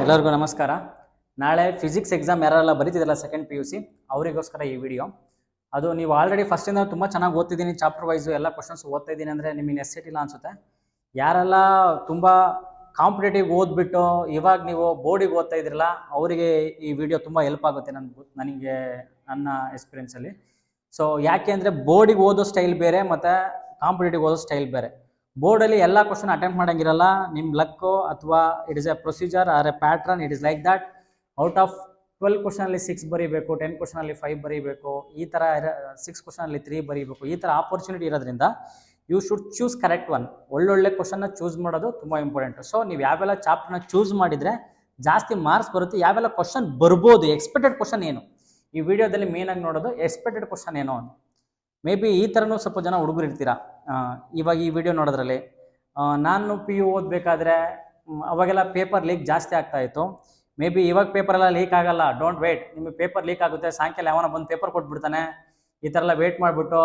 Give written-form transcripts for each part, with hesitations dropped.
ಎಲ್ಲರಿಗೂ ನಮಸ್ಕಾರ. ನಾಳೆ ಫಿಸಿಕ್ಸ್ ಎಕ್ಸಾಮ್ ಯಾರೆಲ್ಲ ಬರೀತಿದ್ರಲ್ಲ ಸೆಕೆಂಡ್ PUC ಅವರಿಗೋಸ್ಕರ ಈ ವಿಡಿಯೋ. ಅದು ನೀವು ಆಲ್ರೆಡಿ ಫಸ್ಟಿಂದ ತುಂಬ ಚೆನ್ನಾಗಿ ಓದ್ತಿದ್ದೀನಿ, ಚಾಪ್ಟರ್ ವೈಸು ಎಲ್ಲ ಕ್ವಶನ್ಸ್ ಓದ್ತಾ ಇದ್ದೀನಿ ಅಂದರೆ ನಿಮಗೆ ನೆಸೆಸಿಟಿ ಇಲ್ಲ ಅನಿಸುತ್ತೆ. ಯಾರೆಲ್ಲ ತುಂಬ ಕಾಂಪಿಟೇಟಿವ್ ಓದ್ಬಿಟ್ಟು ಇವಾಗ ನೀವು ಬೋರ್ಡಿಗೆ ಓದ್ತಾ ಇದ್ರಲ್ಲ ಅವರಿಗೆ ಈ ವಿಡಿಯೋ ತುಂಬ ಹೆಲ್ಪ್ ಆಗುತ್ತೆ ನನಗೆ ನನ್ನ ಎಕ್ಸ್ಪೀರಿಯನ್ಸಲ್ಲಿ. ಸೊ ಯಾಕೆ ಅಂದರೆ ಬೋರ್ಡಿಗೆ ಓದೋ ಸ್ಟೈಲ್ ಬೇರೆ ಮತ್ತು ಕಾಂಪಿಟೇಟಿವ್ ಓದೋ ಸ್ಟೈಲ್ ಬೇರೆ. ಬೋರ್ಡಲ್ಲಿ ಎಲ್ಲ ಕ್ವಶನ್ ಅಟೆಂಪ್ಟ್ ಮಾಡೋಂಗಿರಲ್ಲ, ನಿಮ್ಮ ಲಕ್ಕು ಅಥವಾ it is a procedure or a pattern. It is like that. Out of 12 ಕ್ವಶನಲ್ಲಿ 6 ಬರೀಬೇಕು, 10 ಕ್ವಶನಲ್ಲಿ 5 ಬರೀಬೇಕು, ಈ ಥರ 6 ಕ್ವಶನಲ್ಲಿ 3 ಬರೀಬೇಕು. ಈ ಥರ ಆಪರ್ಚುನಿಟಿ ಇರೋದ್ರಿಂದ you should choose correct one. ಒಳ್ಳೊಳ್ಳೆ ಕ್ವಶನ್ನ ಚೂಸ್ ಮಾಡೋದು ತುಂಬ ಇಂಪಾರ್ಟೆಂಟ್. ಸೊ ನೀವು ಯಾವೆಲ್ಲ ಚಾಪ್ಟರ್ನ ಚೂಸ್ ಮಾಡಿದರೆ ಜಾಸ್ತಿ ಮಾರ್ಕ್ಸ್ ಬರುತ್ತೆ, ಯಾವೆಲ್ಲ ಕ್ವಶನ್ ಬರ್ಬೋದು, ಎಕ್ಸ್ಪೆಕ್ಟೆಡ್ ಕ್ವಶನ್ ಏನು, ಈ ವಿಡಿಯೋದಲ್ಲಿ ಮೇನಾಗಿ ನೋಡೋದು ಎಕ್ಸ್ಪೆಕ್ಟೆಡ್ ಕ್ವಶನ್ ಏನು ಅಂತ. ಮೇ ಬಿ ಈ ಥರನೂ ಸ್ವಲ್ಪ ಜನ ಹುಡುಗರು ಇರ್ತೀರಾ ಇವಾಗ ಈ ವಿಡಿಯೋ ನೋಡೋದ್ರಲ್ಲಿ. ನಾನು PU ಓದಬೇಕಾದ್ರೆ ಅವಾಗೆಲ್ಲ ಪೇಪರ್ ಲೀಕ್ ಜಾಸ್ತಿ ಆಗ್ತಾಯಿತ್ತು. ಮೇ ಬಿ ಇವಾಗ ಪೇಪರೆಲ್ಲ ಲೀಕ್ ಆಗಲ್ಲ, ಡೋಂಟ್ ವೇಟ್. ನಿಮಗೆ ಪೇಪರ್ ಲೀಕ್ ಆಗುತ್ತೆ, ಸಾಯಂಕಾಲ ಯಾವನ ಬಂದು ಪೇಪರ್ ಕೊಟ್ಬಿಡ್ತಾನೆ, ಈ ಥರ ಎಲ್ಲ ವೇಟ್ ಮಾಡಿಬಿಟ್ಟು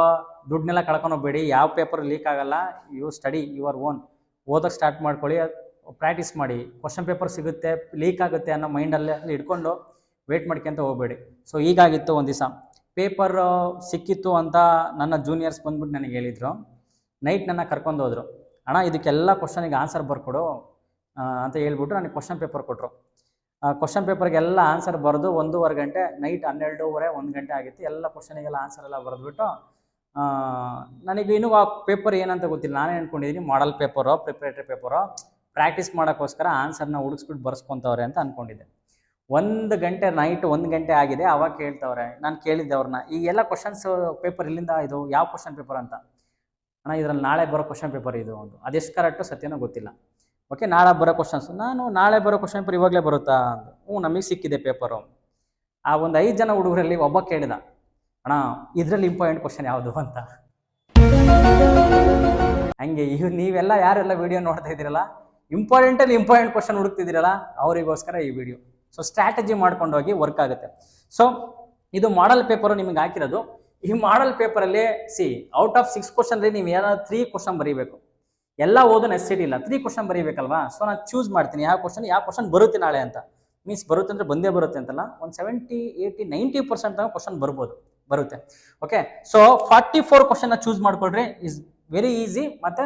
ದುಡ್ಡನ್ನೆಲ್ಲ ಕಳ್ಕೊಂಡೋಗ್ಬೇಡಿ. ಯಾವ ಪೇಪರ್ ಲೀಕ್ ಆಗಲ್ಲ. You study your own. ಓದೋಕ್ಕೆ ಸ್ಟಾರ್ಟ್ ಮಾಡ್ಕೊಳ್ಳಿ, ಪ್ರಾಕ್ಟೀಸ್ ಮಾಡಿ. ಕ್ವಶನ್ ಪೇಪರ್ ಸಿಗುತ್ತೆ, ಲೀಕ್ ಆಗುತ್ತೆ ಅನ್ನೋ ಮೈಂಡಲ್ಲಿ ಇಟ್ಕೊಂಡು ವೇಟ್ ಮಾಡ್ಕೊಂತ ಹೋಗಬೇಡಿ. ಸೊ ಹೀಗಾಗಿತ್ತು ಒಂದು ದಿವಸ ಪೇಪರ್ ಸಿಕ್ಕಿತ್ತು ಅಂತ ನನ್ನ ಜೂನಿಯರ್ಸ್ ಬಂದ್ಬಿಟ್ಟು ನನಗೆ ಹೇಳಿದರು. ನೈಟ್ ನನ್ನ ಕರ್ಕೊಂಡು ಹೋದರು. ಅಣ್ಣ ಇದಕ್ಕೆಲ್ಲ ಕ್ವಶನಿಗೆ ಆನ್ಸರ್ ಬರ್ಕೊಡು ಅಂತ ಹೇಳ್ಬಿಟ್ಟು ನನಗೆ ಕ್ವಶನ್ ಪೇಪರ್ ಕೊಟ್ಟರು. ಕ್ವಶನ್ ಪೇಪರ್ಗೆಲ್ಲ ಆನ್ಸರ್ ಬರೆದು 1.5 ಗಂಟೆ, ನೈಟ್ 12:30 1 ಗಂಟೆ ಆಗಿತ್ತು. ಎಲ್ಲ ಕ್ವಶನಿಗೆಲ್ಲ ಆನ್ಸರ್ ಎಲ್ಲ ಬರೆದ್ಬಿಟ್ಟು ನನಗೆ ಇನ್ನೂ ಆ ಪೇಪರ್ ಏನಂತ ಗೊತ್ತಿಲ್ಲ. ನಾನೇ ಅಂದ್ಕೊಂಡಿದ್ದೀನಿ ಮಾಡಲ್ ಪೇಪರೋ ಪ್ರಿಪ್ರೇಟರಿ ಪೇಪರೋ ಪ್ರಾಕ್ಟೀಸ್ ಮಾಡೋಕ್ಕೋಸ್ಕರ ಆನ್ಸರ್ನ ಹುಡುಕ್ಸ್ಬಿಟ್ಟು ಬರ್ಸ್ಕೊತವ್ರೆ ಅಂತ ಅಂದ್ಕೊಂಡಿದ್ದೆ. 1 ಗಂಟೆ, ನೈಟ್ 1 ಗಂಟೆ ಆಗಿದೆ. ಅವಾಗ ಕೇಳ್ತವ್ರೆ. ನಾನು ಕೇಳಿದ್ದೆ ಅವ್ರನ್ನ, ಈ ಎಲ್ಲ ಕ್ವಶನ್ಸ್ ಪೇಪರ್ ಇಲ್ಲಿಂದ ಇದು ಯಾವ ಕ್ವಶನ್ ಪೇಪರ್ ಅಂತ. ಅಣ್ಣ ಇದ್ರಲ್ಲಿ ನಾಳೆ ಬರೋ ಕ್ವಶನ್ ಪೇಪರ್ ಇದು ಒಂದು, ಅದೆಷ್ಟು ಕರೆಕ್ಟು ಸತ್ಯನೋ ಗೊತ್ತಿಲ್ಲ. ಓಕೆ, ನಾಳೆ ಬರೋ ಕ್ವಶನ್ಸ್. ನಾನು ನಾಳೆ ಬರೋ ಕ್ವಶನ್ ಪೇಪರ್ ಇವಾಗಲೇ ಬರುತ್ತಾ ಅಂದು. ನಮಗೆ ಸಿಕ್ಕಿದೆ ಪೇಪರು. ಆ ಒಂದು 5 ಜನ ಹುಡುಗರಲ್ಲಿ ಒಬ್ಬ ಕೇಳಿದ, ಅಣ್ಣ ಇದರಲ್ಲಿ ಇಂಪಾರ್ಟೆಂಟ್ ಕ್ವಶನ್ ಯಾವುದು ಅಂತ. ಹಂಗೆ ನೀವೆಲ್ಲ ಯಾರೆಲ್ಲ ವಿಡಿಯೋ ನೋಡ್ತಾ ಇದ್ದೀರಲ್ಲ, ಇಂಪಾರ್ಟೆಂಟ್ ಕ್ವಶನ್ ಹುಡುಕ್ತಿದ್ದೀರಲ್ಲ ಅವರಿಗೋಸ್ಕರ ಈ ವಿಡಿಯೋ. ಸೊ ಸ್ಟ್ರಾಟಜಿ ಮಾಡ್ಕೊಂಡು ಹೋಗಿ ವರ್ಕ್ ಆಗುತ್ತೆ. ಸೊ ಇದು ಮಾಡಲ್ ಪೇಪರು ನಿಮಗೆ ಹಾಕಿರೋದು. ಈ ಮಾಡಲ್ ಪೇಪರಲ್ಲಿ ಔಟ್ ಆಫ್ 6 ಕ್ವಶನ್ಲಿ ನೀವು ಏನಾದ್ರು 3 ಕ್ವಶನ್ ಬರೀಬೇಕು. ಎಲ್ಲ ಓದೋ ನೆಸೆಸಿಟಿ ಇಲ್ಲ, 3 ಕ್ವಶನ್ ಬರೀಬೇಕಲ್ವಾ. ಸೊ ನಾನು ಚೂಸ್ ಮಾಡ್ತೀನಿ ಯಾವ ಕ್ವಶನ್ ಬರುತ್ತೆ ನಾಳೆ ಅಂತ. ಮೀನ್ಸ್ ಬರುತ್ತೆ ಅಂದರೆ ಬಂದೇ ಬರುತ್ತೆ ಅಂತಲ್ಲ, ಒಂದು 70, 80, 90% ಕ್ವಶನ್ ಬರುತ್ತೆ. ಓಕೆ, ಸೊ 44 ಕ್ವಶನ್ನ ಚೂಸ್ ಮಾಡ್ಕೊಳ್ರಿ. Is very easy. ಮತ್ತು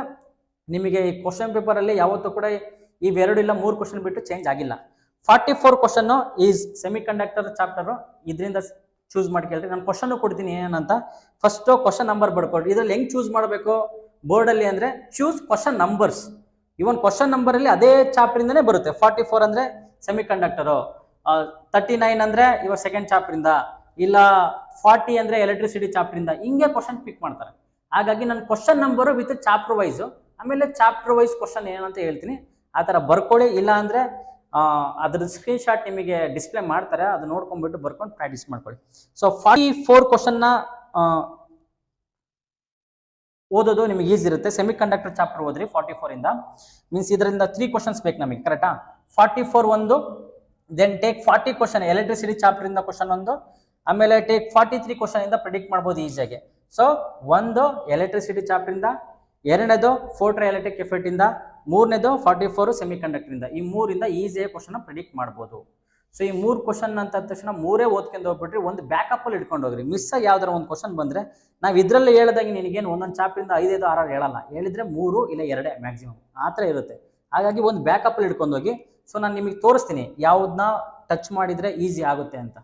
ನಿಮಗೆ ಈ ಕ್ವಶನ್ ಪೇಪರಲ್ಲಿ ಯಾವತ್ತೂ ಕೂಡ ಇವೆರಡು ಇಲ್ಲ 3 ಕ್ವಶನ್ ಬಿಟ್ಟು ಚೇಂಜ್ ಆಗಿಲ್ಲ. 44 question is semiconductor chapter. ಇದರಿಂದ ಚೂಸ್ ಮಾಡಿ ಕೇಳ್ರಿ. ನಾನು ಕ್ವಶನ್ ಕೊಡ್ತೀನಿ ಏನಂತ. ಫಸ್ಟು ಕ್ವಶನ್ ನಂಬರ್ ಬರ್ಕೊಡ್ರಿ. ಇದರಲ್ಲಿ ಹೆಂಗೆ ಚೂಸ್ ಮಾಡಬೇಕು ಬೋರ್ಡಲ್ಲಿ ಅಂದರೆ choose question numbers. Even question ನಂಬರಲ್ಲಿ ಅದೇ ಚಾಪ್ಟ್ರಿಂದನೇ ಬರುತ್ತೆ. 44 ಅಂದರೆ ಸೆಮಿ ಕಂಡಕ್ಟರು, 39 ಅಂದರೆ ಇವಾಗ ಸೆಕೆಂಡ್ ಚಾಪ್ಟ್ರಿಂದ, ಇಲ್ಲ 40 ಅಂದರೆ ಎಲೆಕ್ಟ್ರಿಸಿಟಿ ಚಾಪ್ಟ್ರಿಂದ. ಹಿಂಗೆ ಕ್ವಶನ್ ಪಿಕ್ ಮಾಡ್ತಾರೆ. ಹಾಗಾಗಿ ನಾನು question number with chapter wise, ಆಮೇಲೆ ಚಾಪ್ಟರ್ ವೈಸ್ ಕ್ವಶನ್ ಏನಂತ ಹೇಳ್ತೀನಿ, ಆ ಥರ ಬರ್ಕೊಳ್ಳಿ. ಇಲ್ಲ ಅಂದರೆ ಅದ್ರ ಸ್ಕ್ರೀನ್ಶಾಟ್ ನಿಮಗೆ ಡಿಸ್ಪ್ಲೇ ಮಾಡ್ತಾರೆ, ಅದು ನೋಡ್ಕೊಂಡ್ಬಿಟ್ಟು ಬರ್ಕೊಂಡು ಪ್ರಾಕ್ಟೀಸ್ ಮಾಡ್ಕೊಳ್ಳಿ. ಸೊ 44 ಕ್ವಶನ್ನ ಓದೋದು ನಿಮಗೆ ಈಸಿ ಇರುತ್ತೆ. ಸೆಮಿ ಕಂಡಕ್ಟರ್ ಚಾಪ್ಟರ್ ಓದ್ರಿ 44 ಇಂದ. ಮೀನ್ಸ್ ಇದರಿಂದ 3 ಕ್ವಶನ್ಸ್ ಬೇಕು ನಮಗೆ, ಕರೆಕ್ಟಾ? 44 ಒಂದು, then take 40 question electricity chapter ಇಂದ ಕ್ವಶನ್ ಒಂದು, ಆಮೇಲೆ ಟೇಕ್ 43 ಕ್ವಶನ್ ಇಂದ ಪ್ರಿಡಿಕ್ಟ್ ಮಾಡ್ಬೋದು ಈಸಿಯಾಗಿ. ಸೊ ಒಂದು ಎಲೆಕ್ಟ್ರಿಸಿಟಿ ಚಾಪ್ಟರ್ ಇಂದ, ಎರಡನೇದು ಫೋಟೋ ಎಲೆಕ್ಟ್ರಿಕ್ ಎಫೆಕ್ಟ್ ಇಂದ, ಮೂರನೇದು 44 ಸೆಮಿ ಕಂಡಕ್ಟರ್ ಇಂದ. ಈ 3ರಿಂದ ಈಸಿಯಾಗಿ ಕ್ವಶನ್ ಪ್ರಿಡಿಕ್ಟ್ ಮಾಡ್ಬೋದು. ಸೊ ಈ 3 ಕ್ವಶನ್ ಅಂತ ತಕ್ಷಣ 3 ಓದ್ಕೊಂಡು ಹೋಗ್ಬಿಟ್ರಿ. ಒಂದು ಬ್ಯಾಕಪ್ ಅಲ್ಲಿ ಇಟ್ಕೊಂಡು ಹೋಗ್ರಿ. ಮಿಸ್ ಆಗಿ ಯಾವ್ದಾರ ಒಂದು ಕ್ವಶನ್ ಬಂದ್ರೆ ನಾವು ಇದರಲ್ಲಿ ಹೇಳಿದಾಗೆ ನಿನಗೇನು ಒಂದೊಂದು ಚಾಪ್ಟರಿಂದ 5, 6 ಹೇಳಲ್ಲ. ಹೇಳಿದ್ರೆ 3 ಇಲ್ಲ 2 ಮ್ಯಾಕ್ಸಿಮಮ್ ಆ ಥರ ಇರುತ್ತೆ. ಹಾಗಾಗಿ ಒಂದು ಬ್ಯಾಕಪ್ ಅಲ್ಲಿ ಇಟ್ಕೊಂಡು ಹೋಗಿ. ಸೊ ನಾನು ನಿಮಗೆ ತೋರಿಸ್ತೀನಿ ಯಾವ್ದನ್ನ ಟಚ್ ಮಾಡಿದ್ರೆ ಈಸಿ ಆಗುತ್ತೆ ಅಂತ.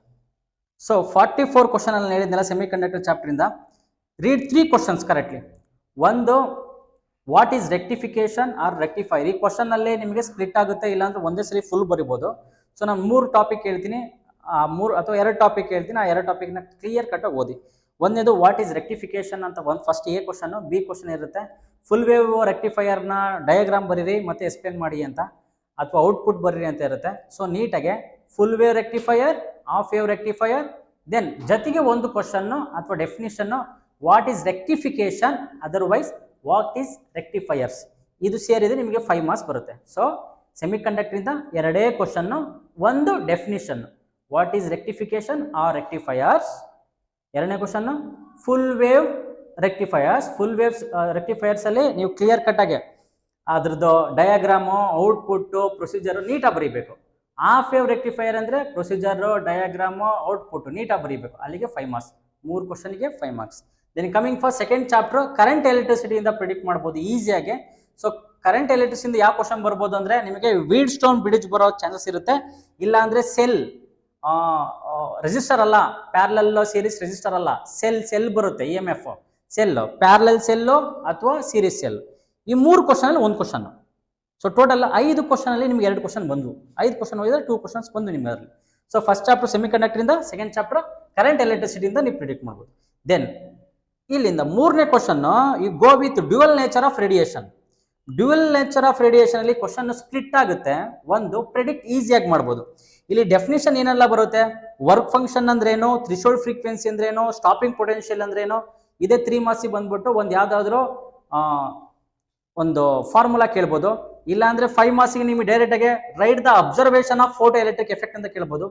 ಸೊ 44 ಕ್ವಶನ್ ಅಲ್ಲಿ ಹೇಳಿದ್ನಲ್ಲ ಸೆಮಿ ಕಂಡಕ್ಟರ್ ಚಾಪ್ಟರ್ ಇಂದ, ರೀಡ್ 3 ಕ್ವಶನ್ಸ್ ಕರೆಕ್ಟ್ಲಿ. ಒಂದು, what is rectification or rectifier. ಈ ಕ್ವಶನ್ ಅಲ್ಲಿ ನಿಮಗೆ ಸ್ಪ್ಲಿಟ್ ಆಗುತ್ತೆ, ಇಲ್ಲಾಂದ್ರೆ ಒಂದೇ ಸರಿ ಫುಲ್ ಬರಿಬೋದು. ಸೊ ನಾನು 3 ಟಾಪಿಕ್ ಹೇಳ್ತೀನಿ, 3 ಅಥವಾ 2 ಟಾಪಿಕ್ ಹೇಳ್ತೀನಿ. ಆ 2 ಟಾಪಿಕ್ನ ಕ್ಲಿಯರ್ ಕಟ್ ಆಗಿ ಓದಿ. ಒಂದೇದು ವಾಟ್ ಈಸ್ ರೆಕ್ಟಿಫಿಕೇಶನ್ ಅಂತ ಒಂದು first A question. B question ಇರುತ್ತೆ, ಫುಲ್ ವೇವ್ ರೆಕ್ಟಿಫೈಯರ್ನ ಡಯಾಗ್ರಾಮ್ ಬರೀರಿ ಮತ್ತೆ ಎಕ್ಸ್ಪ್ಲೇನ್ ಮಾಡಿ ಅಂತ, ಅಥವಾ ಔಟ್ಪುಟ್ ಬರೀರಿ ಅಂತ ಇರುತ್ತೆ. ಸೊ ನೀಟಾಗೆ full wave rectifier, half wave rectifier, then ಜೊತೆಗೆ ಒಂದು ಕ್ವಶನ್ನು ಅಥವಾ definition what is rectification, otherwise what is rectifiers. ಇದು ಸೇರಿದ್ರೆ ನಿಮಗೆ 5 ಮಾರ್ಕ್ಸ್ ಬರುತ್ತೆ. ಸೊ ಸೆಮಿ ಕಂಡಕ್ಟರಿಂದ 2 ಕ್ವಶನ್ನು, ಒಂದು definition what is rectification or rectifiers. 2ನೇ question full wave rectifiers. Full waves rectifiers ಅಲ್ಲಿ ನೀವು ಕ್ಲಿಯರ್ ಕಟ್ ಆಗಿ ಅದ್ರದ್ದು ಡಯಾಗ್ರಾಮು, ಔಟ್ಪುಟ್ಟು, ಪ್ರೊಸೀಜರು ನೀಟಾಗಿ ಬರೀಬೇಕು. ಹಾಫ್ ವೇವ್ ರೆಕ್ಟಿಫೈಯರ್ ಅಂದರೆ ಪ್ರೊಸೀಜರ್, ಡಯಾಗ್ರಾಮು, ಔಟ್ಪುಟ್ ನೀಟಾಗಿ ಬರೀಬೇಕು, ಅಲ್ಲಿಗೆ 5 ಮಾರ್ಕ್ಸ್, 3 ಕ್ವಶನ್ಗೆ 5 marks. Then coming for second chapter, current ಎಲೆಕ್ಟ್ರಿಸಿಟಿಯಿಂದ ಪ್ರಿಡಿಕ್ಟ್ ಮಾಡ್ಬೋದು ಈಸಿಯಾಗಿ. ಸೊ ಕರೆಂಟ್ ಎಲೆಕ್ಟ್ರಿಸಿಟಿಯಿಂದ ಯಾವ ಕ್ವಶನ್ ಬರ್ಬೋದು ಅಂದರೆ ನಿಮಗೆ ವೀಡ್ ಸ್ಟೋನ್ ಬ್ರಿಡ್ಜ್ ಬರೋ ಚಾನ್ಸಸ್ ಇರುತ್ತೆ, ಇಲ್ಲ ಅಂದರೆ ಸೆಲ್ ರೆಸಿಸ್ಟರ್ ಅಲ್ಲ, ಪ್ಯಾರಲಲ್ ಸೀರೀಸ್ ರೆಸಿಸ್ಟರ್ ಅಲ್ಲ, ಸೆಲ್ ಬರುತ್ತೆ, EMF ಸೆಲ್, ಪ್ಯಾರಲಲ್ ಸೆಲ್ಲು ಅಥವಾ ಸೀರೀಸ್ ಸೆಲ್. ಈ 3 ಕ್ವಶನ್ ಅಲ್ಲಿ 1 ಕ್ವಶನ್. ಸೊ ಟೋಟಲ್ 5 ಕ್ವಶನ್ ಅಲ್ಲಿ ನಿಮ್ಗೆ 2 ಕ್ವಶನ್ ಬಂದು, 5 ಕ್ವಶನ್ ಹೋಗಿದ್ರೆ 2 ಕ್ವಶನ್ಸ್ ಬಂದು ನಿಮ್ಗೆ ಅದರಲ್ಲಿ. So first chapter semiconductor ಇಂದ, ಸೆಕೆಂಡ್ ಚಾಪ್ಟರ್ ಕರೆಂಟ್ ಎಲೆಕ್ಟ್ರಿಸಿಟಿಯಿಂದ ನೀವು ಪ್ರಿಡಿಕ್ಟ್ ಮಾಡ್ಬೋದು. ದೆನ್ ಇಲ್ಲಿಂದ 3ನೇ question, you go with dual nature of radiation. Dual nature of radiation ಅಲ್ಲಿ ಕ್ವಶನ್ ಸ್ಪ್ಲಿಟ್ ಆಗುತ್ತೆ. ಒಂದು ಪ್ರಿಡಿಕ್ಟ್ ಈಸಿಯಾಗಿ ಮಾಡ್ಬೋದು. ಇಲ್ಲಿ ಡೆಫಿನಿಷನ್ ಏನೆಲ್ಲ ಬರುತ್ತೆ, ವರ್ಕ್ ಫಂಕ್ಷನ್ ಅಂದ್ರೇನು, ಥ್ರೆಶೋಲ್ಡ್ ಫ್ರೀಕ್ವೆನ್ಸಿ ಅಂದ್ರೇನು, ಸ್ಟಾಪಿಂಗ್ ಪೊಟೆನ್ಷಿಯಲ್ ಅಂದ್ರೇನು, ಇದೇ 3 ಮಾರ್ಕ್ಸ್ ಬಂದ್ಬಿಟ್ಟು ಒಂದು ಯಾವ್ದಾದ್ರು ಒಂದು ಫಾರ್ಮುಲಾ ಕೇಳ್ಬೋದು. ಇಲ್ಲ ಅಂದ್ರೆ 5 ಮಾರ್ಕ್ಸ್ಗೆ ನಿಮಗೆ ಡೈರೆಕ್ಟ್ ಆಗಿ right the observation of photo electric effect ಅಂತ ಕೇಳ್ಬೋದು.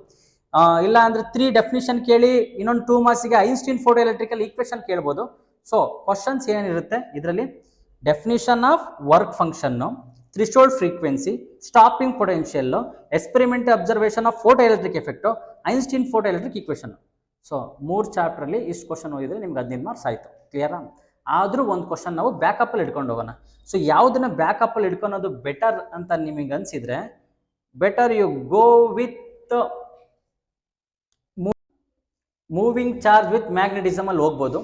ಇಲ್ಲ ಅಂದ್ರೆ 3 ಡೆಫಿನಿಷನ್ ಕೇಳಿ ಇನ್ನೊಂದು 2 ಮಾರ್ಕ್ಸ್ಗೆ ಐನ್ಸ್ಟೀನ್ ಫೋಟೋ ಎಲೆಕ್ಟ್ರಿಕಲ್ ಈಕ್ವೇಷನ್ ಕೇಳ್ಬೋದು. ಸೊ ಕ್ವಶನ್ಸ್ ಏನಿರುತ್ತೆ ಇದರಲ್ಲಿ, definition of work function, threshold frequency, stopping potential, experiment observation of photo electric effect, Einstein photo electric equation. So 3 chapter ಅಲ್ಲಿ ಇಷ್ಟು ಕ್ವಶನ್ ಓದಿದ್ರೆ ನಿಮ್ಗೆ 15 ಮಾರ್ಕ್ಸ್ ಆಯ್ತು. ಕ್ಲಿಯರಾ? ಆದ್ರೂ ಒಂದು ಕ್ವಶನ್ ನಾವು ಬ್ಯಾಕಪ್ ಅಲ್ಲಿ ಇಟ್ಕೊಂಡು ಹೋಗೋಣ. ಸೊ ಯಾವ್ದನ್ನ ಬ್ಯಾಕಪ್ ಅಲ್ಲಿ ಇಟ್ಕೊಳೋದು ಬೆಟರ್ ಅಂತ ನಿಮಗೆ ಅನ್ಸಿದ್ರೆ, better you go with moving charge with magnetism ಅಲ್ಲಿ ಹೋಗ್ಬೋದು.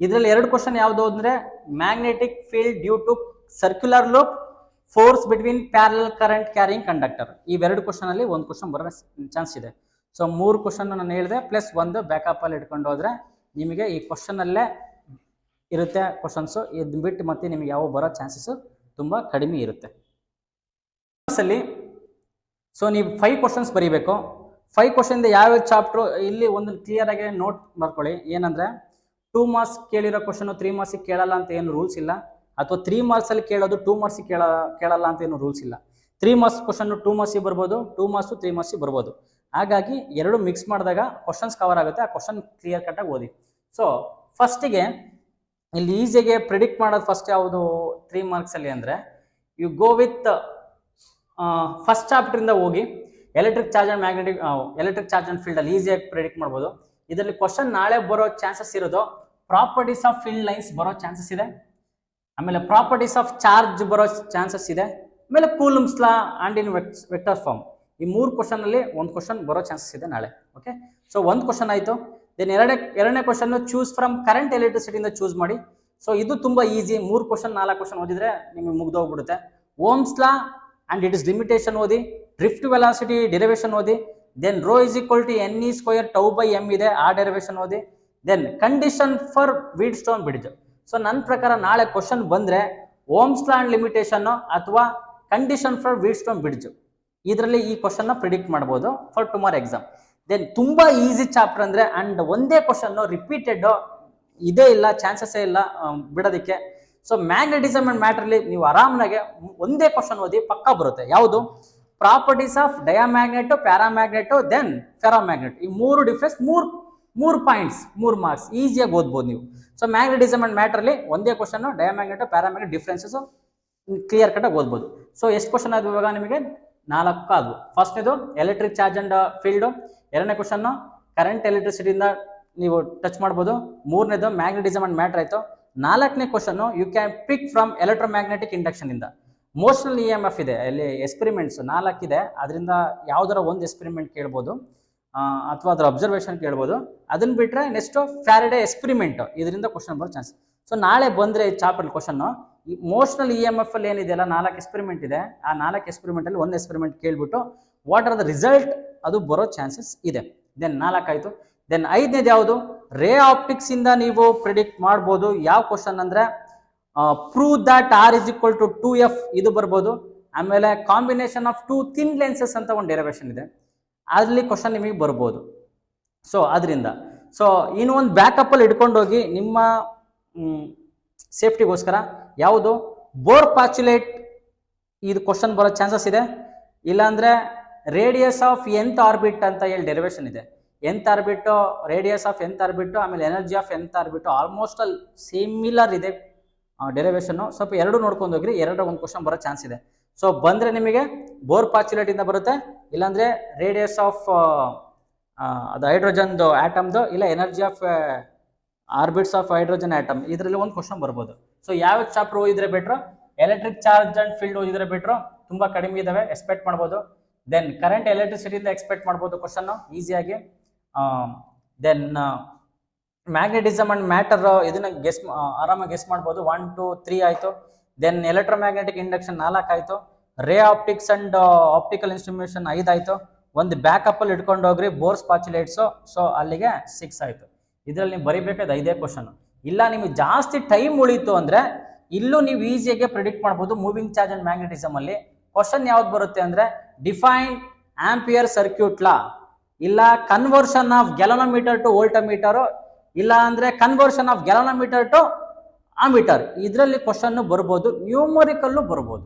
ಇದರಲ್ಲಿ 2 ಕ್ವಶನ್ ಯಾವುದು ಅಂದ್ರೆ, magnetic field due to circular loop, force between parallel current carrying conductor. ಇವೆರಡು ಕ್ವಶನ್ ಅಲ್ಲಿ 1 ಕ್ವಶನ್ ಬರೋ ಚಾನ್ಸ್ ಇದೆ. ಸೊ 3 ಕ್ವಶನ್ ನಾನು ಹೇಳಿದೆ, ಪ್ಲಸ್ 1 ಬ್ಯಾಕಪ್ ಅಲ್ಲಿ ಇಟ್ಕೊಂಡು ಹೋದ್ರೆ ನಿಮಗೆ ಈ ಕ್ವಶನ್ ಅಲ್ಲೇ ಇರುತ್ತೆ ಕ್ವಶನ್ಸ್. ಇದು ಬಿಟ್ಟು ಮತ್ತೆ ನಿಮಗೆ ಯಾವ ಬರೋ ಚಾನ್ಸಸ್ ತುಂಬಾ ಕಡಿಮೆ ಇರುತ್ತೆ. ಸೊ ನೀವು 5 ಕ್ವಶನ್ಸ್ ಬರೀಬೇಕು. 5 ಕ್ವಶನ್ ಯಾವ ಚಾಪ್ಟರ್ ಇಲ್ಲಿ ಒಂದು ಕ್ಲಿಯರ್ ಆಗಿ ನೋಟ್ ಮಾಡ್ಕೊಳ್ಳಿ. ಏನಂದ್ರೆ 2 ಮಾರ್ಕ್ಸ್ ಕೇಳಿರೋ ಕ್ವಶನ್ 3 ಮಾರ್ಕ್ಸ್ ಕೇಳಲ್ಲ ಅಂತ ಏನು ರೂಲ್ಸ್ ಇಲ್ಲ, ಅಥವಾ 3 ಮಾರ್ಕ್ಸ್ ಅಲ್ಲಿ ಕೇಳೋದು 2 ಮಾರ್ಕ್ಸ್ ಕೇಳಲ್ಲ ಅಂತ ಏನು ರೂಲ್ಸ್ ಇಲ್ಲ. 3 ಮಾರ್ಕ್ಸ್ ಕ್ವಶನ್ 2 ಮಾರ್ಕ್ಸ್ ಬರ್ಬೋದು, 2 ಮಾರ್ಕ್ಸ್ 3 ಮಾರ್ಕ್ಸ್ ಬರ್ಬೋದು. ಹಾಗಾಗಿ ಎರಡು ಮಿಕ್ಸ್ ಮಾಡಿದಾಗ ಕ್ವಶನ್ಸ್ ಕವರ್ ಆಗುತ್ತೆ. ಆ ಕ್ವಶನ್ ಕ್ಲಿಯರ್ ಕಟ್ ಆಗಿ ಓದಿ. ಸೊ ಫಸ್ಟಿಗೆ ಇಲ್ಲಿ ಈಸಿಯಾಗಿ ಪ್ರಿಡಿಕ್ಟ್ ಮಾಡೋದು ಫಸ್ಟ್ ಯಾವುದು 3 ಮಾರ್ಕ್ಸ್ ಅಲ್ಲಿ ಅಂದ್ರೆ, you go with first chapter ಇಂದ ಹೋಗಿ electric charge and magnetic electric charge and field ಅಲ್ಲಿ ಈಸಿಯಾಗಿ ಪ್ರಿಡಿಕ್ಟ್ ಮಾಡ್ಬೋದು. ಇದರಲ್ಲಿ ಕ್ವಶನ್ ನಾಳೆ ಬರೋ ಚಾನ್ಸಸ್ ಇರೋದು, ಪ್ರಾಪರ್ಟೀಸ್ ಆಫ್ ಫೀಲ್ಡ್ ಲೈನ್ಸ್ ಬರೋ ಚಾನ್ಸಸ್ ಇದೆ, ಆಮೇಲೆ ಪ್ರಾಪರ್ಟೀಸ್ ಆಫ್ ಚಾರ್ಜ್ ಬರೋ ಚಾನ್ಸಸ್ ಇದೆ, ಆಮೇಲೆ Coulomb's law and in vector form. ಈ 3 ಕ್ವಶನ್ ಅಲ್ಲಿ 1 ಕ್ವಶನ್ ಬರೋ ಚಾನ್ಸಸ್ ಇದೆ ನಾಳೆ. ಓಕೆ, ಸೊ 1 ಕ್ವಶನ್ ಆಯ್ತು. ದೆನ್ ಎರಡನೇ ಕ್ವಶನ್ ಚೂಸ್ ಫ್ರಮ್ ಕರೆಂಟ್ ಎಲೆಕ್ಟ್ರಿಸಿಟಿಯಿಂದ ಚೂಸ್ ಮಾಡಿ. ಸೊ ಇದು ತುಂಬಾ ಈಸಿ. 3 ಕ್ವಶನ್ 4 ಕ್ವಶನ್ ಓದಿದ್ರೆ ನಿಮಗೆ ಮುಗ್ದೋಗ್ಬಿಡುತ್ತೆ. Ohm's law and it is limitation ಓದಿ, ಡ್ರಿಫ್ಟ್ ವೆಲಾಸಿಟಿ ಡೆರಿವೇಶನ್ ಓದಿ, then rho is equal to NE square tau by M ಇದೆ, ಆ ಡೆರಿವೇಶನ್ ಓದಿ, then condition for Wheatstone bridge. So ನನ್ನ ಪ್ರಕಾರ ನಾಳೆ ಕ್ವಶನ್ ಬಂದ್ರೆ ಓಮ್ಸ್ ಲಾ ಅಂಡ್ ಲಿಮಿಟೇಷನ್ ಅಥವಾ condition for Wheatstone bridge, ಇದರಲ್ಲಿ ಈ ಕ್ವಶನ್ ನ ಪ್ರಿಡಿಕ್ಟ್ ಮಾಡಬಹುದು ಫಾರ್ ಟುಮಾರೋ ಎಕ್ಸಾಮ್. ದೆನ್ ತುಂಬಾ ಈಸಿ ಚಾಪ್ಟರ್ ಅಂದ್ರೆ, ಅಂಡ್ ಒಂದೇ ಕ್ವಶನ್ ರಿಪೀಟೆಡ್ ಇದೇ ಇಲ್ಲ, ಚಾನ್ಸಸ್ ಇಲ್ಲ ಬಿಡೋದಕ್ಕೆ. ಸೊ ಮ್ಯಾಗ್ನೆಟಿಸಮ್ ಅಂಡ್ ಮ್ಯಾಟರ್ ಅಲ್ಲಿ ನೀವು ಆರಾಮಾಗಿ ಒಂದೇ ಕ್ವಶನ್ ಓದಿ ಪಕ್ಕಾ ಬರುತ್ತೆ. ಯಾವುದು? Properties of diamagnet, paramagnet, then ferromagnet. ಈ 3 ಡಿಫ್ರೆನ್ಸ್, 3 ಪಾಯಿಂಟ್ಸ್, 3 ಮಾರ್ಕ್ಸ್ ಈಸಿಯಾಗಿ ಓದ್ಬೋದು ನೀವು. ಸೊ ಮ್ಯಾಗ್ನೆಟಿಸಮ್ ಅಂಡ್ ಮ್ಯಾಟರ್ ಅಲ್ಲಿ ಒಂದೇ ಕ್ವಶನ್, ಡಯಾಮ್ಯಾಗ್ನೆಟ್ ಪ್ಯಾರಾಮ್ಯಾಗ್ನೆಟ್ ಡಿಫ್ರೆನ್ಸಸ್ ಕ್ಲಿಯರ್ ಕಟ್ ಆಗಿ ಓದ್ಬೋದು. ಸೊ ಎಷ್ಟು ಕ್ವಶನ್ ಆದ್ವು ಇವಾಗ ನಿಮಗೆ? 4 ಆದ್ವು. ಫಸ್ಟ್ನೇದು ಎಲೆಕ್ಟ್ರಿಕ್ ಚಾರ್ಜ್ ಅಂಡ್ ಫೀಲ್ಡ್, ಎರಡನೇ ಕ್ವಶನ್ ಕರೆಂಟ್ ಎಲೆಕ್ಟ್ರಿಸಿಟಿಯಿಂದ ನೀವು ಟಚ್ ಮಾಡ್ಬೋದು, ಮೂರನೇದು ಮ್ಯಾಗ್ನೆಟಿಸಮ್ ಅಂಡ್ ಮ್ಯಾಟರ್ ಆಯ್ತು. 4ನೇ question you can pick from electromagnetic induction ಇಂದ. ಮೋಷನಲ್ EMF ಇದೆ, ಅಲ್ಲಿ ಎಕ್ಸ್ಪೆರಿಮೆಂಟ್ಸ್ 4 ಇದೆ, ಅದರಿಂದ ಯಾವ್ದಾರ ಒಂದು ಎಕ್ಸ್ಪೆರಿಮೆಂಟ್ ಕೇಳ್ಬೋದು ಅಥವಾ ಅದರ ಅಬ್ಸರ್ವೇಷನ್ ಕೇಳ್ಬೋದು. ಅದನ್ನ ಬಿಟ್ರೆ ನೆಕ್ಸ್ಟ್ ಫ್ಯಾರಡೆ ಎಕ್ಸ್ಪೆರಿಮೆಂಟ್, ಇದರಿಂದ ಕ್ವಶನ್ ಬರೋ ಚಾನ್ಸ್. ಸೊ ನಾಳೆ ಬಂದ್ರೆ ಚಾಪ್ಟರ್ ಕ್ವಶನ್ ಈ ಮೋಷನಲ್ EMF ಅಲ್ಲಿ ಏನಿದೆಯಲ್ಲ 4 ಎಕ್ಸ್ಪೆರಿಮೆಂಟ್ ಇದೆ, ಆ 4 ಎಕ್ಸ್ಪೆರಿಮೆಂಟ್ ಅಲ್ಲಿ ಒಂದು ಎಕ್ಸ್ಪೆರಿಮೆಂಟ್ ಕೇಳ್ಬಿಟ್ಟು ವಾಟ್ ಆರ್ ದ ರಿಸಲ್ಟ್ ಅದು ಬರೋ ಚಾನ್ಸಸ್ ಇದೆ. ದೆನ್ 4 ಆಯ್ತು. ದೆನ್ 5ನೇದು ಯಾವುದು? ರೇ ಆಪ್ಟಿಕ್ಸ್ ಇಂದ ನೀವು ಪ್ರಿಡಿಕ್ಟ್ ಮಾಡ್ಬೋದು. ಯಾವ ಕ್ವಶನ್ ಅಂದ್ರೆ, prove that R is equal to 2F, ಇದು ಬರ್ಬೋದು. ಆಮೇಲೆ ಕಾಂಬಿನೇಷನ್ ಆಫ್ 2 ಥಿನ್ ಲೆನ್ಸಸ್ ಅಂತ ಒಂದು ಡೆರಿವೇಶನ್ ಇದೆ, ಅಲ್ಲಿ ಕ್ವಶನ್ ನಿಮಗೆ ಬರ್ಬೋದು. ಸೊ ಅದರಿಂದ ಸೊ ಇನ್ನು ಒಂದು ಬ್ಯಾಕಪ್ ಅಲ್ಲಿ ಇಟ್ಕೊಂಡು ಹೋಗಿ ನಿಮ್ಮ ಸೇಫ್ಟಿಗೋಸ್ಕರ ಯಾವುದು? ಬೋರ್ ಪಾಚುಲೇಟ್, ಇದು ಕ್ವಶನ್ ಬರೋ ಚಾನ್ಸಸ್ ಇದೆ. ಇಲ್ಲಾಂದ್ರೆ ರೇಡಿಯಸ್ ಆಫ್ nth ಆರ್ಬಿಟ್ ಅಂತ ಹೇಳಿ ಡೆರಿವೇಶನ್ ಇದೆ. nth orbit, radius of nth orbit, ಆಮೇಲೆ energy of nth orbit almost ಅಲ್ಲಿ ಸಿಮಿಲರ್ ಇದೆ ಡೆರಿವೇಶನ್. ಸ್ವಲ್ಪ ಎರಡು ನೋಡ್ಕೊಂಡು ಹೋಗ್ರಿ, 2 ಒಂದು ಕ್ವಶನ್ ಬರೋ ಚಾನ್ಸ್ ಇದೆ. ಸೊ ಬಂದರೆ ನಿಮಗೆ ಬೋರ್ ಪಾಸ್ಚುಲೇಟಿಂದ ಬರುತ್ತೆ, ಇಲ್ಲಾಂದರೆ ರೇಡಿಯಸ್ ಆಫ್ ಅದು ಹೈಡ್ರೋಜನ್ದು ಆಟಮ್ದು, ಇಲ್ಲ energy of orbits of hydrogen atom, ಇದರಲ್ಲಿ ಒಂದು ಕ್ವಶನ್ ಬರ್ಬೋದು. ಸೊ ಯಾವ ಚಾಪ್ಟರ್ ಓದಿದ್ರೆ better? Electric charge and field ಓದಿದ್ರೆ ಬೆಟ್ರು, ತುಂಬ ಕಡಿಮೆ ಇದಾವೆ, ಎಕ್ಸ್ಪೆಕ್ಟ್ ಮಾಡ್ಬೋದು. ದೆನ್ ಕರೆಂಟ್ ಎಲೆಕ್ಟ್ರಿಸಿಟಿಯಿಂದ ಎಕ್ಸ್ಪೆಕ್ಟ್ ಮಾಡ್ಬೋದು ಕ್ವಶನ್ ಈಸಿಯಾಗಿ. ದೆನ್ ಮ್ಯಾಗ್ನೆಟಿಸಮ್ ಅಂಡ್ ಮ್ಯಾಟರ್, ಇದನ್ನ ಆರಾಮಾಗಿ ಗೆಸ್ ಮಾಡ್ಬೋದು. 1 2 3 ಆಯಿತು. ದೆನ್ ಎಲೆಕ್ಟ್ರೋಮ್ಯಾಗ್ನೆಟಿಕ್ ಇಂಡಕ್ಷನ್ 4 ಆಯಿತು. ರೇ ಆಪ್ಟಿಕ್ಸ್ ಅಂಡ್ ಆಪ್ಟಿಕಲ್ ಇನ್ಸ್ಟ್ರುಮೇಷನ್ 5 ಆಯಿತು. ಒಂದು ಬ್ಯಾಕಪ್ಪಲ್ಲಿ ಇಟ್ಕೊಂಡು ಹೋಗ್ರಿ ಬೋರ್ಸ್ ಪಾಚುಲೇಟ್ಸು, ಸೊ ಅಲ್ಲಿಗೆ 6 ಆಯಿತು. ಇದರಲ್ಲಿ ನೀವು ಬರೀಬೇಕಾದ 5 ಕ್ವಶನ್. ಇಲ್ಲ ನಿಮಗೆ ಜಾಸ್ತಿ ಟೈಮ್ ಉಳೀತು ಅಂದರೆ ಇಲ್ಲೂ ನೀವು ಈಸಿಯಾಗಿ ಪ್ರಿಡಿಕ್ಟ್ ಮಾಡ್ಬೋದು. ಮೂವಿಂಗ್ ಚಾರ್ಜ್ ಅಂಡ್ ಮ್ಯಾಗ್ನೆಟಿಸಮ್ ಅಲ್ಲಿ ಕ್ವಶನ್ ಯಾವ್ದು ಬರುತ್ತೆ ಅಂದರೆ ಡಿಫೈನ್ ಆಂಪಿಯರ್ ಸರ್ಕ್ಯೂಟ್ ಲಾ, ಇಲ್ಲ conversion of galvanometer to voltmeter, ಇಲ್ಲ ಅಂದರೆ conversion of galvanometer to ammeter. ಇದರಲ್ಲಿ ಕ್ವಶನ್ ಬರ್ಬೋದು, ನ್ಯೂಮರಿಕಲ್ಲು ಬರ್ಬೋದು.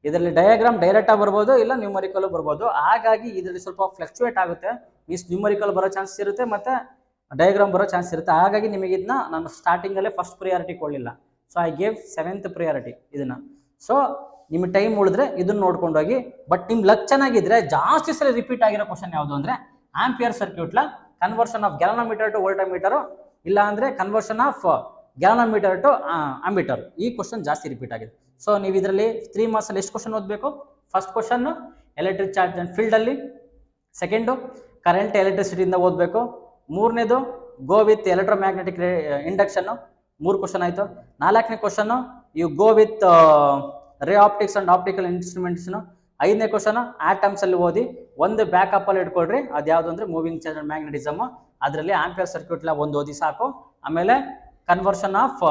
ಇದರಲ್ಲಿ ಡಯಾಗ್ರಾಮ್ ಡೈರೆಕ್ಟಾಗಿ ಬರ್ಬೋದು, ಇಲ್ಲ ನ್ಯೂಮರಿಕಲ್ಲು ಬರ್ಬೋದು. ಹಾಗಾಗಿ ಇದರಲ್ಲಿ ಸ್ವಲ್ಪ ಫ್ಲಕ್ಚುಯೇಟ್ ಆಗುತ್ತೆ. ಮೀನ್ಸ್ ನ್ಯೂಮರಿಕಲ್ ಬರೋ ಚಾನ್ಸಸ್ ಇರುತ್ತೆ ಮತ್ತು ಡಯಾಗ್ರಾಮ್ ಬರೋ ಚಾನ್ಸ್ ಇರುತ್ತೆ. ಹಾಗಾಗಿ ನಿಮಗೆ ಇದನ್ನ ನಾನು ಸ್ಟಾರ್ಟಿಂಗಲ್ಲೇ ಫಸ್ಟ್ ಪ್ರಿಯಾರಿಟಿ ಕೊಡಲಿಲ್ಲ. So I gave 7th priority ಇದನ್ನು. ಸೊ ನಿಮಗೆ ಟೈಮ್ ಉಳಿದ್ರೆ ಇದನ್ನ ನೋಡ್ಕೊಂಡು ಹೋಗಿ. ಬಟ್ ನಿಮ್ಮ ಲಕ್ ಚೆನ್ನಾಗಿದ್ರೆ ಜಾಸ್ತಿ ಸಲ ರಿಪೀಟ್ ಆಗಿರೋ ಕ್ವಶನ್ ಯಾವುದು ಅಂದರೆ ಆಂಪಿಯರ್ ಸರ್ಕ್ಯೂಟ್ಲ conversion of galvanometer to voltmeter, ಇಲ್ಲ ಅಂದರೆ conversion of galvanometer to ammeter. ಈ ಕ್ವಶನ್ ಜಾಸ್ತಿ ರಿಪೀಟ್ ಆಗಿದೆ. ಸೊ ನೀವು ಇದರಲ್ಲಿ 3 ಮಾರ್ಕ್ಸಲ್ಲಿ ಎಷ್ಟು ಕ್ವಶನ್ ಓದಬೇಕು? First question electric charge and ಫೀಲ್ಡಲ್ಲಿ, ಸೆಕೆಂಡು ಕರೆಂಟ್ ಎಲೆಕ್ಟ್ರಿಸಿಟಿಯಿಂದ ಓದಬೇಕು, ಮೂರನೇದು go with electromagnetic induction, 3 question ಆಯಿತು. 4ನೇ question you go with ray optics and optical ಇನ್ಸ್ಟ್ರುಮೆಂಟ್ಸ್ನು. 5ನೇ ಕ್ವಶನ್ ಆಟಮ್ಸಲ್ಲಿ ಓದಿ, ಒಂದು ಬ್ಯಾಕಪ್ಪಲ್ಲಿ ಇಟ್ಕೊಳ್ರಿ. ಅದು ಯಾವುದು ಅಂದರೆ ಮೂವಿಂಗ್ ಚಾರ್ಜ್ ಅಂಡ್ ಮ್ಯಾಗ್ನೆಟಿಸಮ್. ಅದರಲ್ಲಿ ಆಂಪಿಯರ್ ಸರ್ಕ್ಯೂಟ್ಲ ಒಂದು ಓದಿ ಸಾಕು. ಆಮೇಲೆ ಕನ್ವರ್ಷನ್ ಆಫ್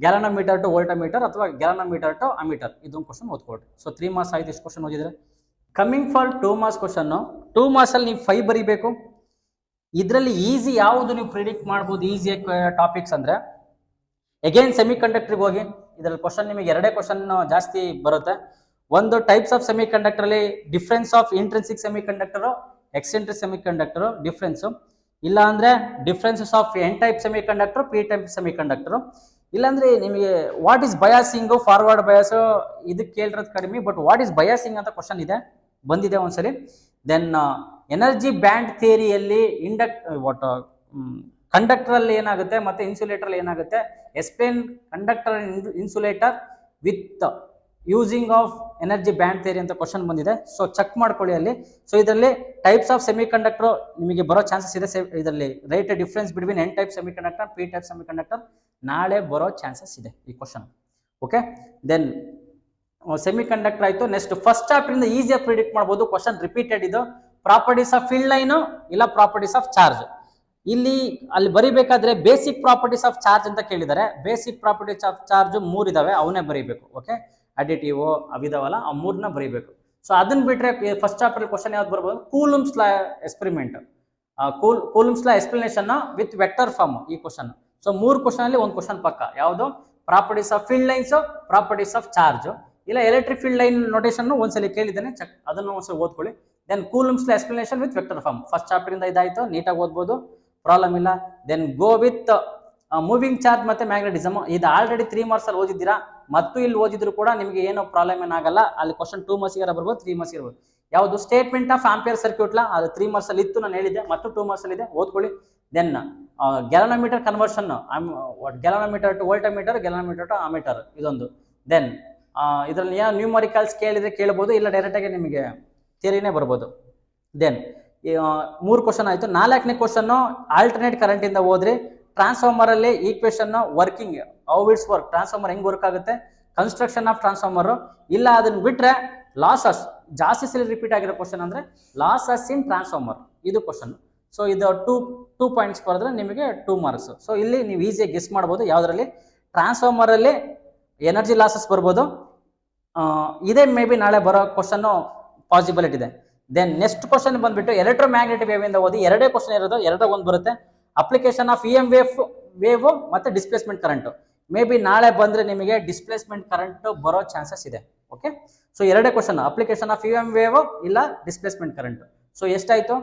ಗ್ಯಾಲನೋಮೀಟರ್ ಟು ವೋಲ್ಟಮೀಟರ್ ಅಥವಾ ಗ್ಯಾಲನೋಮೀಟರ್ ಟು ಅಮೀಟರ್, ಇದೊಂದು ಕ್ವಶನ್ ಓದ್ಕೊಳ್ರಿ. ಸೊ 3 ಮಾರ್ಕ್ಸ್ ಆಯ್ತು. ಇಷ್ಟು ಕ್ವಶನ್ ಓದಿದ್ರೆ ಕಮಿಂಗ್ ಫಾರ್ 2 ಮಾರ್ಕ್ಸ್ ಕ್ವಶನ್ನು. 2 ಮಾರ್ಕ್ಸಲ್ಲಿ ನೀವು 5 ಬರೀಬೇಕು. ಇದರಲ್ಲಿ ಈಸಿ ಯಾವುದು ನೀವು ಪ್ರಿಡಿಕ್ಟ್ ಮಾಡ್ಬೋದು ಈಸಿಯಾಗಿ ಟಾಪಿಕ್ಸ್ ಅಂದರೆ ಅಗೇನ್ ಸೆಮಿ ಕಂಡಕ್ಟರ್ಗೆ ಹೋಗಿ. ಇದರಲ್ಲಿ ಕ್ವಶನ್ ನಿಮಗೆ 2 ಕ್ವಶನ್ ಜಾಸ್ತಿ ಬರುತ್ತೆ. ಒಂದು ಟೈಪ್ಸ್ ಆಫ್ ಸೆಮಿ ಕಂಡಕ್ಟರಲ್ಲಿ difference of intrinsic semiconductor, extrinsic semiconductor difference, ಇಲ್ಲ ಅಂದರೆ differences of N type semiconductor, P type semiconductor. ಇಲ್ಲಾಂದರೆ ನಿಮಗೆ what is biasing, forward bias, ಇದಕ್ಕೆ ಕೇಳಿರೋದು ಕಡಿಮೆ. ಬಟ್ ವಾಟ್ ಈಸ್ ಬಯಾಸಿಂಗ್ ಅಂತ question ಇದೆ, ಬಂದಿದೆ ಒಂದ್ಸಲಿ. ದೆನ್ ಎನರ್ಜಿ ಬ್ಯಾಂಡ್ ಥಿಯರಿಯಲ್ಲಿ ಕಂಡಕ್ಟರಲ್ಲಿ ಏನಾಗುತ್ತೆ ಮತ್ತು ಇನ್ಸುಲೇಟರಲ್ಲಿ ಏನಾಗುತ್ತೆ, explain conductor insulator with using of energy band theory ಅಂತ ಕ್ವಶನ್ ಬಂದಿದೆ. ಸೊ ಚೆಕ್ ಮಾಡ್ಕೊಳ್ಳಿ ಅಲ್ಲಿ. ಸೊ ಇದರಲ್ಲಿ ಟೈಪ್ಸ್ ಆಫ್ ಸೆಮಿ ಕಂಡಕ್ಟರ್ ನಿಮಗೆ ಬರೋ ಚಾನ್ಸಸ್ ಇದೆ. ಇದರಲ್ಲಿ write difference between N type semiconductor, P type semiconductor ನಾಳೆ ಬರೋ ಚಾನ್ಸಸ್ ಇದೆ ಈ question. Okay, then semiconductor ಆಯಿತು. ನೆಕ್ಸ್ಟ್ ಫಸ್ಟ್ ಚಾಪ್ಟರಿಂದ ಈಸಿಯಾಗಿ ಪ್ರಿಡಿಕ್ಟ್ ಮಾಡ್ಬೋದು. ಕ್ವಶನ್ ರಿಪೀಟೆಡ್ ಇದು. ಪ್ರಾಪರ್ಟೀಸ್ ಆಫ್ ಫೀಲ್ಡ್ ಲೈನು ಇಲ್ಲ ಪ್ರಾಪರ್ಟೀಸ್ ಆಫ್ ಚಾರ್ಜ್. ಅಲ್ಲಿ ಬರೀಬೇಕಾದ್ರೆ ಬೇಸಿಕ್ ಪ್ರಾಪರ್ಟೀಸ್ ಆಫ್ ಚಾರ್ಜ್ ಅಂತ ಕೇಳಿದ್ದಾರೆ. ಬೇಸಿಕ್ ಪ್ರಾಪರ್ಟೀಸ್ ಆಫ್ ಚಾರ್ಜ್ 3 ಇದಾವೆ, ಅವನ್ನೇ ಬರೀಬೇಕು. ಓಕೆ, ಅಡಿಟಿವ್ ಅವಿದಾವಲ್ಲ, ಆ 3ನ ಬರೀಬೇಕು. ಸೊ ಅದನ್ನ ಬಿಟ್ರೆ ಫಸ್ಟ್ ಚಾಪ್ಟರ್ ಕ್ವಶನ್ ಯಾವ್ದು ಬರ್ಬೋದು? Coulomb's law experiment, Coulomb's law explanation with vector form, ಈ ಕ್ವಶನ್. ಸೊ 3 ಕ್ವಶನ್ ಅಲ್ಲಿ 1 ಕ್ವಶನ್ ಪಕ್ಕ. ಯಾವುದು? Properties of field lines, properties of charge, ಇಲ್ಲ ಎಲೆಕ್ಟ್ರಿಕ್ ಫೀಲ್ಡ್ ಲೈನ್ ನೋಟೇಷನ್ ಒಂದ್ಸಲಿ ಕೇಳಿದ್ದೇನೆ, ಚೆಕ್ ಅದನ್ನು ಒಂದ್ಸಲ ಓದ್ಕೊಳ್ಳಿ. Then Coulomb's law explanation with vector form first chapter ಇಂದ ಇದಾಯ್ತು, ನೀಟಾಗಿ ಓದ್ಬೋದು, ಪ್ರಾಬ್ಲಮ್ ಇಲ್ಲ. Then go with moving charge ಮತ್ತೆ ಮ್ಯಾಗ್ನೆಟಿಸಮ್. ಇದು ಆಲ್ರೆಡಿ 3 ಮಾರ್ಕ್ಸ್ ಅಲ್ಲಿ ಓದಿದ್ದೀರಾ, ಮತ್ತು ಇಲ್ಲಿ ಓದಿದ್ರು ಕೂಡ ನಿಮಗೆ ಏನೋ ಪ್ರಾಬ್ಲಮ್ ಏನಾಗಲ್ಲ. ಅಲ್ಲಿ ಕ್ವಶನ್ 2 ಮಾರ್ಕ್ಸ್ ಬರ್ಬೋದು, 3 ಮಾರ್ಕ್ಸ್ ಇರ್ಬೋದು. ಯಾವುದು? ಸ್ಟೇಟ್ಮೆಂಟ್ ಆಫ್ ಆಂಪಿಯರ್ ಸರ್ಕ್ಯೂಟ್ಲಾ, ಅದು 3 ಮಾರ್ಕ್ಸ್ ಅಲ್ಲಿ ಇತ್ತು, ನಾನು ಹೇಳಿದ್ದೆ, ಮತ್ತು 2 ಮಾರ್ಕ್ಸ್ ಅಲ್ಲಿ ಇದೆ, ಓದ್ಕೊಳ್ಳಿ. Then galvanometer conversion, galvanometer to voltmeter, galvanometer to ammeter, ಇದೊಂದು. ದೆನ್ ಇದರಲ್ಲಿ ಏನೋ ನ್ಯೂಮರಿಕಲ್ಸ್ ಕೇಳಿದ್ರೆ ಕೇಳ್ಬೋದು, ಇಲ್ಲ ಡೈರೆಕ್ಟಾಗಿ ನಿಮಗೆ ಥಿಯರಿನೇ ಬರ್ಬೋದು. ದೆನ್ 3 ಕ್ವಶನ್ ಆಯಿತು. 4ನೇ ಕ್ವಶನ್ನು ಆಲ್ಟರ್ನೇಟ್ ಕರೆಂಟಿಂದ ಹೋದ್ರಿ. ಟ್ರಾನ್ಸ್ಫಾರ್ಮರಲ್ಲಿ equation working, how it's work, transformer ಹೆಂಗೆ ವರ್ಕ್ ಆಗುತ್ತೆ, ಕನ್ಸ್ಟ್ರಕ್ಷನ್ ಆಫ್ ಟ್ರಾನ್ಸ್ಫಾರ್ಮರು. ಇಲ್ಲ ಅದನ್ನು ಬಿಟ್ಟರೆ ಲಾಸಸ್, ಜಾಸ್ತಿ ಸಲ ರಿಪೀಟ್ ಆಗಿರೋ ಕ್ವಶನ್ ಅಂದರೆ ಲಾಸಸ್ ಇನ್ ಟ್ರಾನ್ಸ್ಫಾರ್ಮರ್, ಇದು ಕ್ವಶನ್. ಸೊ ಇದು 2 ಪಾಯಿಂಟ್ಸ್ ಬರೆದ್ರೆ ನಿಮಗೆ 2 ಮಾರ್ಕ್ಸ್. ಸೊ ಇಲ್ಲಿ ನೀವು ಈಸಿಯಾಗಿ ಗೆಸ್ ಮಾಡ್ಬೋದು ಯಾವುದರಲ್ಲಿ. ಟ್ರಾನ್ಸ್ಫಾರ್ಮರಲ್ಲಿ ಎನರ್ಜಿ ಲಾಸಸ್ ಬರ್ಬೋದು, ಇದೇ ಮೇ ಬಿ ನಾಳೆ ಬರೋ ಕ್ವಶನ್ನು ಪಾಸಿಬಿಲಿಟಿ ಇದೆ. ದೆನ್ ನೆಕ್ಸ್ಟ್ ಕ್ವಶನ್ ಬಂದ್ಬಿಟ್ಟು ಎಲೆಕ್ಟ್ರೋಮ್ಯಾಗ್ನೆಟಿಕ್ ವೇವ್ ಇಂದ ಓದಿ. 2 ಕ್ವಶನ್ ಇರೋದು, 2 ಬರುತ್ತೆ. ಅಪ್ಲಿಕೇಶನ್ ಆಫ್ EM ವೇವ್ ಮತ್ತು ಡಿಸ್ಪ್ಲೇಸ್ಮೆಂಟ್ ಕರೆಂಟ್. ಮೇ ಬಿ ನಾಳೆ ಬಂದರೆ ನಿಮಗೆ ಡಿಸ್ಪ್ಲೇಸ್ಮೆಂಟ್ ಕರೆಂಟ್ ಬರೋ ಚಾನ್ಸಸ್ ಇದೆ. Okay, so 2 question, application of EM wave ಇಲ್ಲ ಡಿಸ್ಪ್ಲೇಸ್ಮೆಂಟ್ ಕರೆಂಟ್. ಸೊ ಎಷ್ಟಾಯಿತು?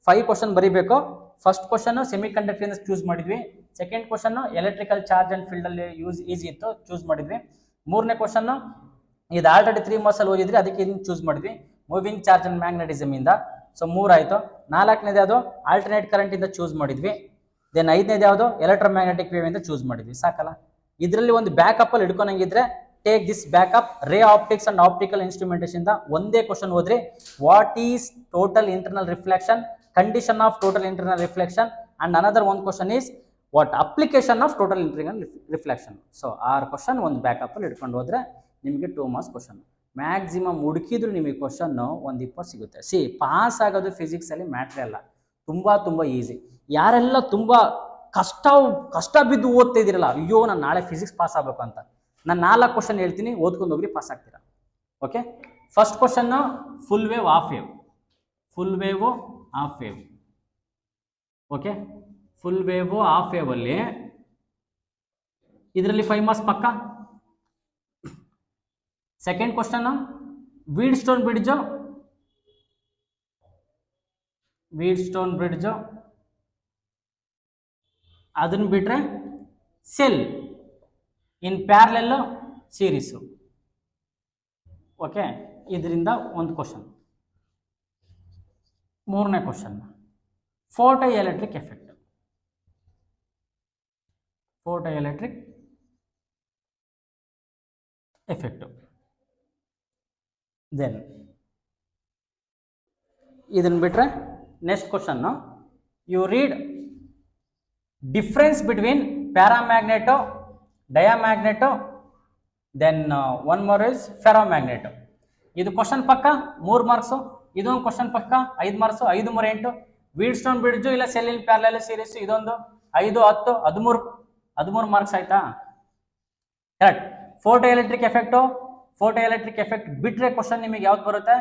5 ಕ್ವಶನ್ ಬರೀಬೇಕು. ಫಸ್ಟ್ ಕ್ವಶನ್ ಸೆಮಿ ಕಂಡಕ್ಟರ್ ಇಂದ ಚೂಸ್ ಮಾಡಿದ್ವಿ. Second question electrical charge and field ಅಲ್ಲಿ ಈಸಿ ಇತ್ತು, ಚೂಸ್ ಮಾಡಿದ್ವಿ. 3ನೇ ಕ್ವಶನ್ ಇದು ಆಲ್ರೆಡಿ 3 ಮಾರ್ಕ್ಸ್ ಅಲ್ಲಿ ಓದಿದ್ರಿ, ಅದಕ್ಕೆ ಇದನ್ನ ಚೂಸ್ ಮಾಡಿದ್ವಿ. ಮೂವಿಂಗ್ ಚಾರ್ಜ್ ಅಂಡ್ ಮ್ಯಾಗ್ನೆಟಿಸಮ್ ಇಂದ. ಸೊ 3 ಆಯ್ತು. 4ನೇದು ಯಾವುದು, ಆಲ್ಟರ್ನೇಟ್ ಕರೆಂಟ್ ಇಂದ ಚೂಸ್ ಮಾಡಿದ್ವಿ. ದೆನ್ 5ನೇದು ಯಾವುದು, ಎಲೆಕ್ಟ್ರೋಮ್ಯಾಗ್ನೆಟಿಕ್ ವೇವ್ ಇಂದ ಚೂಸ್ ಮಾಡಿದ್ವಿ. ಸಾಕಲ್ಲ. ಇದರಲ್ಲಿ ಒಂದು ಬ್ಯಾಕಪ್ ಅಲ್ಲಿ ಹಿಡ್ಕೊಂಡಂಗಿದ್ರೆ take this backup. Ray optics and optical instrumentation ಇಂದ ಒಂದೇ ಕ್ವಶನ್ ಓದ್ರಿ. What is total internal reflection, condition of total internal reflection, and another one question is what application of total internal reflection. So 6 question ಒಂದು backup ಅಲ್ಲಿ ಇಟ್ಕೊಂಡು ಹೋದ್ರೆ ನಿಮಗೆ 2 marks question. Maximum ಹುಡುಕಿದ್ರು ನಿಮಗೆ question ಒಂದು 20 ಸಿಗುತ್ತೆ. ಸಿ, ಪಾಸ್ ಆಗೋದು ಫಿಸಿಕ್ಸ್ ಅಲ್ಲಿ ಮ್ಯಾಟ್ರೇ ಅಲ್ಲ, ತುಂಬಾ ಈಸಿ. ಯಾರೆಲ್ಲ ತುಂಬಾ ಕಷ್ಟ ಬಿದ್ದು ಓದ್ತಾ ಇದ್ದೀರಲ್ಲ, ಅಯ್ಯೋ ನಾನು ನಾಳೆ ಫಿಸಿಕ್ಸ್ ಪಾಸ್ ಆಗಬೇಕು ಅಂತ, ನಾನು 4 ಕ್ವಶನ್ ಹೇಳ್ತೀನಿ, ಓದ್ಕೊಂಡು ಹೋಗ್ರಿ, ಪಾಸ್ ಆಗ್ತೀರಾ. Okay, first question full wave half wave. Full wave half wave. Okay, full wave half wave ಅಲ್ಲಿ ಇದರಲ್ಲಿ 5 ಮಾರ್ಕ್ಸ್ ಪಕ್ಕ. ಸೆಕೆಂಡ್ ಕ್ವಶನ್ ವೀಡ್ಸ್ಟೋನ್ ಬ್ರಿಡ್ಜ್, ಅದನ್ನ ಬಿಟ್ರೆ cell in parallel series. Okay, ಇದರಿಂದ ಒಂದು ಕ್ವಶನ್. 3ನೇ question photoelectric effect. Then ಇದನ್ನ ಬಿಟ್ರೆ next question, you read difference between paramagnetic, diamagnetic, then one more is ferromagnetic. ಇದು ಕ್ವಶನ್ ಪಕ್ಕ 3 ಮಾರ್ಕ್ಸು. ಇದೊಂದು ಕ್ವಶನ್ ಪಕ್ಕ 5 ಮಾರ್ಕ್ಸು. 5 3 8. ವೀಡ್ಸ್ಟೋನ್ ಬ್ರಿಡ್ಜು ಇಲ್ಲ ಸೆಲ್ ಇನ್ ಪ್ಯಾರಲೆಲ್ ಸೀರೀಸ್, ಇದೊಂದು 5 10 13 ಮಾರ್ಕ್ಸ್ ಆಯ್ತಾ. ಕರೆಕ್ಟ್. ಫೋಟೋ ಎಲೆಕ್ಟ್ರಿಕ್ ಎಫೆಕ್ಟ್ ಬಿಟ್ರೆ ಕ್ವಶನ್ ನಿಮಗೆ ಯಾವ್ದು ಬರುತ್ತೆ,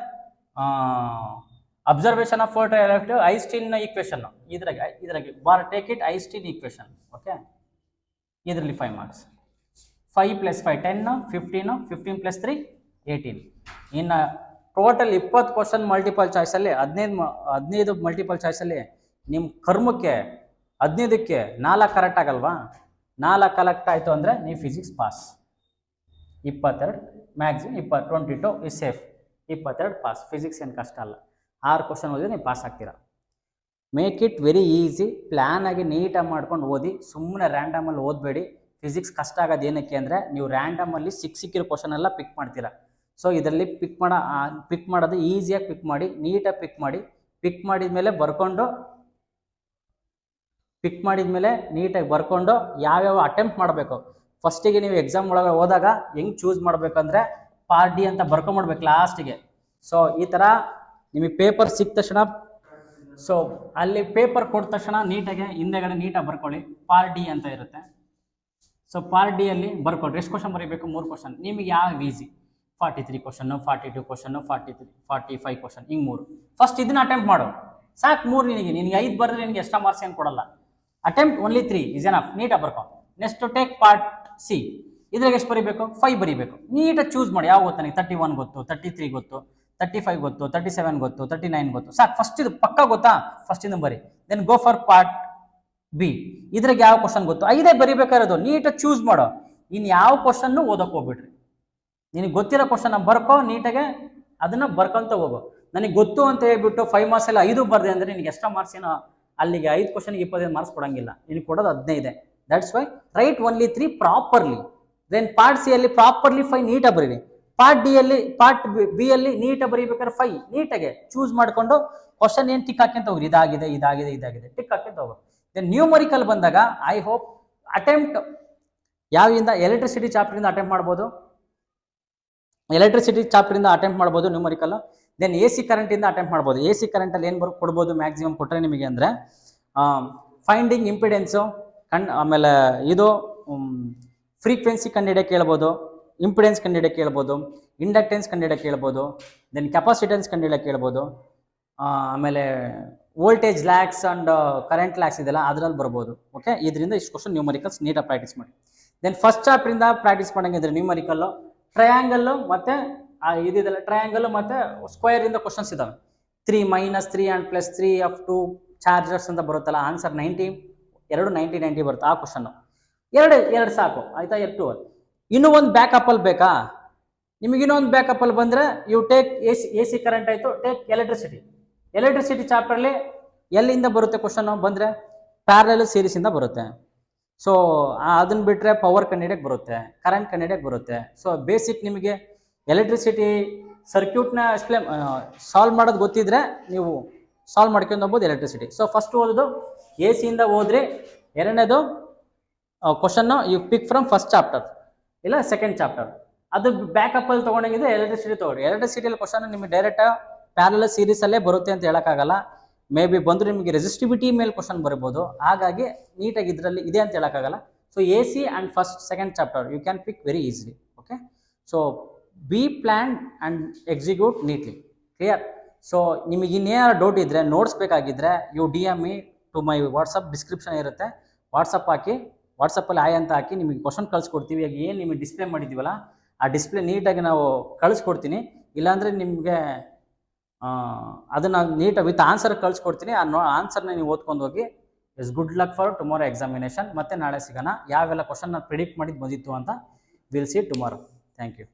observation of photo electric Einstein equation. ಇದ್ರಾಗೆ ಬಾರ್ take it Einstein equation. Okay, ಇದರಲ್ಲಿ 5 ಮಾರ್ಕ್ಸ್. 5 + 5 10, 15, 15 + 3 18. ಇನ್ನು ಟೋಟಲ್ 20 ಕ್ವಶನ್ ಮಲ್ಟಿಪಲ್ ಚಾಯ್ಸಲ್ಲಿ 15 ಮಲ್ಟಿಪಲ್ ಚಾಯ್ಸಲ್ಲಿ ನಿಮ್ಮ ಕರ್ಮಕ್ಕೆ 15ಕ್ಕೆ 4 ಕರೆಕ್ಟ್ ಆಗಲ್ವಾ? 4 ಕರೆಕ್ಟ್ ಆಯಿತು ಅಂದರೆ ನೀವು physics pass. 22 maximum 22 is safe. 22 pass. Physics ಏನು ಕಷ್ಟ ಅಲ್ಲ. 6 ಕ್ವಶನ್ ಓದಿದ್ರೆ ನೀವು ಪಾಸ್ ಆಗ್ತೀರಾ. Make it very easy. Plan ಆಗಿ ನೀಟಾಗಿ ಮಾಡ್ಕೊಂಡು ಓದಿ. ಸುಮ್ಮನೆ ರ್ಯಾಂಡಮಲ್ಲಿ ಓದಬೇಡಿ. ಫಿಸಿಕ್ಸ್ ಕಷ್ಟ ಆಗೋದು ಏನಕ್ಕೆ ಅಂದರೆ ನೀವು ರ್ಯಾಂಡಮಲ್ಲಿ ಸಿಕ್ಕಿರೋ ಕ್ವಶನ್ ಎಲ್ಲ ಪಿಕ್ ಮಾಡ್ತೀರಾ. ಸೊ ಇದರಲ್ಲಿ ಪಿಕ್ ಮಾಡೋದು ಈಸಿಯಾಗಿ ಪಿಕ್ ಮಾಡಿ, ನೀಟಾಗಿ ಪಿಕ್ ಮಾಡಿದ್ಮೇಲೆ ನೀಟಾಗಿ ಬರ್ಕೊಂಡು ಯಾವ್ಯಾವ ಅಟೆಂಪ್ಟ್ ಮಾಡಬೇಕು. ಫಸ್ಟಿಗೆ ನೀವು ಎಕ್ಸಾಮ್ ಒಳಗೆ ಹೋದಾಗ ಹೆಂಗೆ ಚೂಸ್ ಮಾಡಬೇಕಂದ್ರೆ ಪಾರ್ಟ್ ಡಿ ಅಂತ ಬರ್ಕೊಂಬಿಡ್ಬೇಕು ಲಾಸ್ಟಿಗೆ. ಸೊ ಈ ಥರ ನಿಮಗೆ ಪೇಪರ್ ಸಿಕ್ಕ ತಕ್ಷಣ, ಸೊ ಅಲ್ಲಿ ಪೇಪರ್ ಕೊಟ್ಟ ತಕ್ಷಣ ನೀಟಾಗಿ ಹಿಂದೆಗಡೆ ನೀಟಾಗಿ ಬರ್ಕೊಳ್ಳಿ. ಪಾರ್ಟ್ ಡಿ ಅಂತ ಇರುತ್ತೆ. ಸೊ ಪಾರ್ಟ್ ಡಿ ಅಲ್ಲಿ ಬರ್ಕೊಳ್ರಿ. ಎಷ್ಟು ಕ್ವಶನ್ ಬರೀಬೇಕು? 3 ಕ್ವಶನ್. ನಿಮಗೆ ಯಾವ ಈಸಿ? 43 ಕ್ವಶನ್ನು, 42 ಕ್ವಶನ್ನು, 45 ಕ್ವಶನ್, ಹಿಂಗೆ 3. ಫಸ್ಟ್ ಇದನ್ನ ಅಟೆಂಪ್ಟ್ ಮಾಡು, ಸಾಕು. 3 ನಿನಗೆ 5 ಬರೆದ್ರೆ ನಿನಗೆ ಎಕ್ಸ್ಟ್ರಾ ಮಾರ್ಕ್ಸ್ ಏನು ಕೊಡಲ್ಲ. Attempt only 3 is enough. ನೀಟಾಗಿ ಬರ್ಕೊ. Next take part C. ಇದ್ರಾಗ ಎಷ್ಟು ಬರೀಬೇಕು? 5 ಬರೀಬೇಕು. ನೀಟಾಗಿ ಚೂಸ್ ಮಾಡಿ. ಯಾವ ಗೊತ್ತಾ? ನನಗೆ 31 ಗೊತ್ತು, 33 ಗೊತ್ತು, 35 ಗೊತ್ತು, 37 ಗೊತ್ತು, 39 ಗೊತ್ತು, ಸಾಕು. ಫಸ್ಟ್ ಇದು ಪಕ್ಕ ಗೊತ್ತಾ? ಫಸ್ಟ್ ಇದು ಬರಿ. Then go for part B. ಇದ್ರಾಗ ಯಾವ ಕ್ವಶನ್ ಗೊತ್ತು? 5 ಬರೀಬೇಕಾಗಿರೋದು. ನೀಟಾಗಿ ಚೂಸ್ ಮಾಡೋ. ಇನ್ನು ಯಾವ ಕ್ವಶನ್ನು ಓದಕ್ಕೆ ಹೋಗ್ಬಿಡ್ರಿ. ನಿನಗೆ ಗೊತ್ತಿರೋ ಕ್ವಶನ್ ಬರ್ಕೋ, ನೀಟಾಗೆ ಅದನ್ನು ಬರ್ಕೊಂತ ಹೋಗು. ನನಗೆ ಗೊತ್ತು ಅಂತ ಹೇಳ್ಬಿಟ್ಟು 5 ಮಾರ್ಕ್ಸ್ ಎಲ್ಲ 5 ಬರ್ದೆ ಅಂದರೆ ನಿನಗೆ ಎಕ್ಸ್ಟ್ರಾ ಮಾರ್ಕ್ಸ್ ಏನೋ ಅಲ್ಲಿಗೆ 5 ಕ್ವಶನ್ಗೆ 25 ಮಾರ್ಕ್ಸ್ ಕೊಡಂಗಿಲ್ಲ. ನಿನಗೆ ಕೊಡೋದು 15. That's why write only 3 properly. Then part C ಅಲ್ಲಿ ಪ್ರಾಪರ್ಲಿ 5 ನೀಟಾಗಿ ಬರೀರಿ. ಪಾರ್ಟ್ ಬಿ ಅಲ್ಲಿ ನೀಟಾಗಿ ಬರೀಬೇಕಾದ್ರೆ 5 ನೀಟಾಗೆ ಚೂಸ್ ಮಾಡಿಕೊಂಡು ಕ್ವಶನ್ ಏನು ಟಿಕ್ ಹಾಕ್ಯಂತ ಹೋಗ್ರಿ. ಇದಾಗಿದೆ ಟಿಕ್ ಹಾಕ್ಯಂತ ಹೋಗು. ದೆನ್ ನ್ಯೂಮರಿಕಲ್ ಬಂದಾಗ ಐ ಹೋಪ್ ಅಟೆಂಪ್ಟ್ ಯಾವಿಂದ ಎಲೆಕ್ಟ್ರಿಸಿಟಿ ಚಾಪ್ಟರಿಂದ ಅಟೆಂಪ್ಟ್ ಮಾಡ್ಬೋದು. ನ್ಯೂಮರಿಕಲ್. ದೆನ್ AC ಕರೆಂಟಿಂದ ಅಟೆಂಪ್ಟ್ ಮಾಡ್ಬೋದು. AC ಕರೆಂಟಲ್ಲಿ ಏನು ಕೊಡ್ಬೋದು ಮ್ಯಾಕ್ಸಿಮಮ್ ಕೊಟ್ಟರೆ ನಿಮಗೆ ಅಂದರೆ ಫೈಂಡಿಂಗ್ ಇಂಪಿಡೆನ್ಸು ಆಮೇಲೆ ಇದು ಫ್ರೀಕ್ವೆನ್ಸಿ ಕಂಡುಹಿಡಿಯೋಕೆ ಕೇಳ್ಬೋದು, ಇಂಪಿಡೆನ್ಸ್ ಕಂಡುಹಿಡಿಯೋಕೆ ಕೇಳ್ಬೋದು, ಇಂಡಕ್ಟೆನ್ಸ್ ಕಂಡುಹಿಡಿಯೋಕೆ ಕೇಳ್ಬೋದು, ದೆನ್ ಕೆಪಾಸಿಟೆನ್ಸ್ ಕಂಡುಹಿಡಿಯೋಕೆ ಕೇಳ್ಬೋದು, ಆಮೇಲೆ voltage lakhs and current lakhs ಇದೆಲ್ಲ ಅದರಲ್ಲಿ ಬರ್ಬೋದು. ಓಕೆ, ಇದರಿಂದ ಇಷ್ಟು ಕ್ವಶನ್ ನ್ಯೂಮರಿಕಲ್ಸ್ ನೀಟಾಗಿ ಪ್ರಾಕ್ಟೀಸ್ ಮಾಡಿ. ದೆನ್ ಫಸ್ಟ್ ಚಾಪ್ಟ್ರಿಂದ ಪ್ರಾಕ್ಟೀಸ್ ಮಾಡಂಗಿದ್ರೆ ನ್ಯೂಮರಿಕಲ್ಲು, ಟ್ರಯಾಂಗಲ್ಲು ಮತ್ತು ಇದಿದೆಲ್ಲ ಟ್ರಯಾಂಗಲ್ಲು ಮತ್ತು ಸ್ಕ್ವೇರಿಂದ ಕ್ವಶನ್ಸ್ ಇದ್ದಾವೆ. 3 - 3 and +3 of 2 ಚಾರ್ಜರ್ಸ್ ಅಂತ ಬರುತ್ತಲ್ಲ, ಆನ್ಸರ್ 90 ಬರುತ್ತೆ. ಆ ಕ್ವಶನ್ನು ಎರಡು ಸಾಕು ಆಯಿತಾ. 2 ಇನ್ನೂ ಒಂದು ಬ್ಯಾಕಪ್ಪಲ್ಲಿ ಬೇಕಾ? ನಿಮಗೆ ಇನ್ನೊಂದು ಬ್ಯಾಕಪ್ಪಲ್ಲಿ ಬಂದರೆ you take A C current ಆಯಿತು, ಟೇಕ್ ಎಲೆಕ್ಟ್ರಿಸಿಟಿ ಚಾಪ್ಟರ್ಲಿ ಎಲ್ಲಿಂದ ಬರುತ್ತೆ ಕ್ವಶನ್ ಬಂದರೆ ಪ್ಯಾರಲಲ್ ಸೀರೀಸಿಂದ ಬರುತ್ತೆ. ಸೊ ಅದನ್ನು ಬಿಟ್ಟರೆ ಪವರ್ ಕಂಡಿಡಿಯಕ್ಕೆ ಬರುತ್ತೆ, ಕರೆಂಟ್ ಕಂಡಿಡಿಯಕ್ಕೆ ಬರುತ್ತೆ. ಸೊ ಬೇಸಿಕ್ ನಿಮಗೆ ಎಲೆಕ್ಟ್ರಿಸಿಟಿ ಸರ್ಕ್ಯೂಟ್ನ ಸಾಲ್ವ್ ಮಾಡೋದು ಗೊತ್ತಿದ್ರೆ ನೀವು ಸಾಲ್ವ್ ಮಾಡ್ಕೊಂಡು ಹೋಗ್ಬೋದು ಎಲೆಕ್ಟ್ರಿಸಿಟಿ. ಸೊ ಫಸ್ಟ್ ಓದೋದು ಎ ಸಿಯಿಂದ ಹೋದ್ರಿ, ಎರಡನೇದು question you pick from first chapter ಇಲ್ಲ ಸೆಕೆಂಡ್ ಚಾಪ್ಟರ್. ಅದು ಬ್ಯಾಕಪ್ಪಲ್ಲಿ ತೊಗೊಂಡಂಗಿದ್ರೆ ಎಲೆಕ್ಟ್ರಿಸಿಟಿ ತೊಗೊಳ್ಳಿ. ಎಲೆಕ್ಟ್ರಿಸಿಟಿಯಲ್ಲಿ ಕ್ವಶನ್ ನಿಮಗೆ ಡೈರೆಕ್ಟ್ ಪ್ಯಾರಲಲ್ ಸೀರೀಸಲ್ಲೇ ಬರುತ್ತೆ ಅಂತ ಹೇಳೋಕ್ಕಾಗಲ್ಲ. ಮೇ ಬಿ ಬಂದರೂ ನಿಮಗೆ ರೆಸಿಸ್ಟಿವಿಟಿ ಮೇಲೆ ಕ್ವಶನ್ ಬರ್ಬೋದು, ಹಾಗಾಗಿ ನೀಟಾಗಿ ಇದರಲ್ಲಿ ಇದೆ ಅಂತ ಹೇಳೋಕ್ಕಾಗಲ್ಲ. So A C and first second chapter you can pick very easily. Okay, so B plan and execute neatly. Clear? So ನಿಮಗೆ ಇನ್ನೇನಾದ್ರು ಡೌಟ್ ಇದ್ದರೆ, ನೋಟ್ಸ್ ಬೇಕಾಗಿದ್ದರೆ you D M me to my WhatsApp, description ಇರುತ್ತೆ, WhatsApp ಹಾಕಿ, ವಾಟ್ಸಪ್ಪಲ್ಲಿ ಆಯ್ ಅಂತ ಹಾಕಿ ನಿಮಗೆ ಕ್ವಶನ್ ಕಳಿಸ್ಕೊಡ್ತೀವಿ. ಈಗ ಏನು ನಿಮಗೆ ಡಿಸ್ಪ್ಲೇ ಮಾಡಿದ್ದೀವಲ್ಲ ಆ ಡಿಸ್ಪ್ಲೇ ನೀಟಾಗಿ ನಾವು ಕಳಿಸ್ಕೊಡ್ತೀನಿ. ಇಲ್ಲಾಂದರೆ ನಿಮಗೆ ಅದನ್ನು ನೀಟಾಗಿ ವಿತ್ ಆನ್ಸರ್ ಕಳಿಸ್ಕೊಡ್ತೀನಿ. ಆನ್ಸರ್ನ ನೀವು ಓದ್ಕೊಂಡು ಹೋಗಿ. Is good luck for tomorrow examination. ಮತ್ತೆ ನಾಳೆ ಸಿಗೋಣ. ಯಾವೆಲ್ಲ ಕ್ವಶನ್ನ ಪ್ರಿಡಿಕ್ಟ್ ಮಾಡಿದ್ದು ಬಂದಿತ್ತು ಅಂತ will see tomorrow. Thank you.